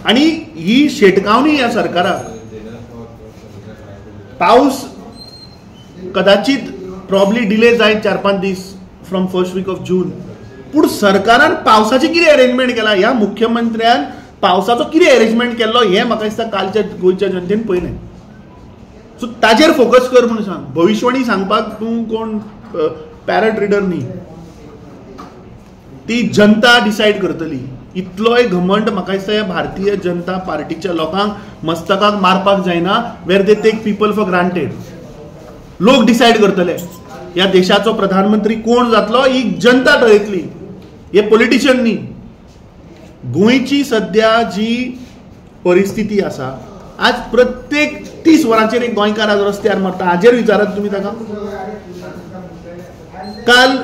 आणि ही शेटकावणी ह्या सरकाराक पाऊस कदाचित प्रॉब्ली डिले जायत 4-5 दीस from first week of June, पूण सरकारान पावसाची कितें अरेंजमेंट केला, ह्या मुख्यमंत्र्यान पावसाचो कितें अरेंजमेंट केल्लो हें म्हाका दिसता कालच्या गोंयच्या जनतेन पळयलें. सो ताजेर फोकस कर म्हणून सांग. भविष्यवाणी सांगपाक तूं कोण पॅरट रिडर न्ही, ती जनता डिसायड करतली. इतलोय घमंड म्हाका दिसता ह्या भारतीय जनता पार्टीच्या लोकांक मस्तकाक मारपाक जायना where they take people for granted. लोक डिसायड करतले ह्या देशाचो प्रधानमंत्री कोण जातलो, ही जनता ठरयतली, हे पॉलिटिशियन न्ही. गोंयची सध्या जी परिस्थिती आसा, आज प्रत्येक 30 वरांचेर एक गोंयकार आज रस्त्यार मरता. हाजेर विचारात तुमी ताका. काल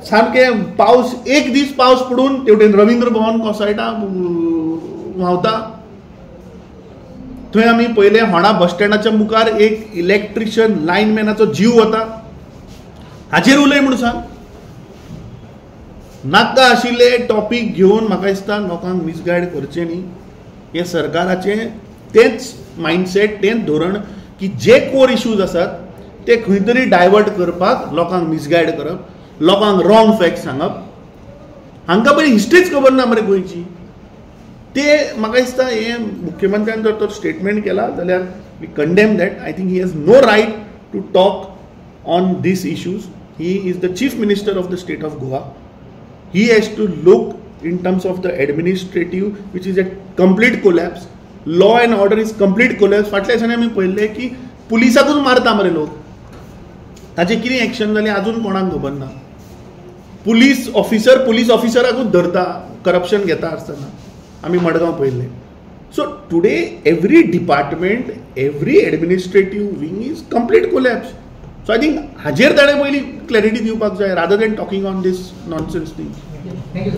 सामकें पावस, एक दीस पावस पडून तेवटेन रवींद्र भवन कोसळटा, व्हांवता. थंय आमी पयले होणा बस स्टँडाच्या मुखार एक इलेक्ट्रिशियन लायनमॅनाचो जीव वता. हाजेर उलय म्हणून सांग. नाका आशिल्ले टॉपीक घेवन म्हाका दिसता लोकांक मिसगायड करचें न्ही. हे सरकाराचें तेंच मायंडसेट, तेंच धोरण की जे कोर इश्यूज आसात ते खंय तरी डायवर्ट करपाक लोकांक मिसगायड करप, लोकांक रॉंग फॅक्ट सांगप. हांकां पयलीं हिस्ट्रीच खबर ना मरे गोंयची. ते म्हाका दिसता हे मुख्यमंत्र्यान जर तो स्टेटमेंट केला जाल्यार we condemn that. I think he has no right to talk on this issues. He is the chief minister of the state of Goa. He has to look in terms of the administrative which is a complete collapse. Law and order is complete collapse. फाटल्या दिसांनी आमी पळयल्लें की पुलिसाकूच मारता मरे लोक. ताजें कितें एक्शन जालें अजून कोणाक खबर ना. पुलीस ऑफिसराकूच धरता करप्शन घेता आसतना. आमी मडगांव पळयल्लें. So today every department, every administrative wing is complete collapse. So I think हाजेर ताणें पयलीं क्लॅरिटी दिवपाक जाय rather than talking on this nonsense thing. Thank you.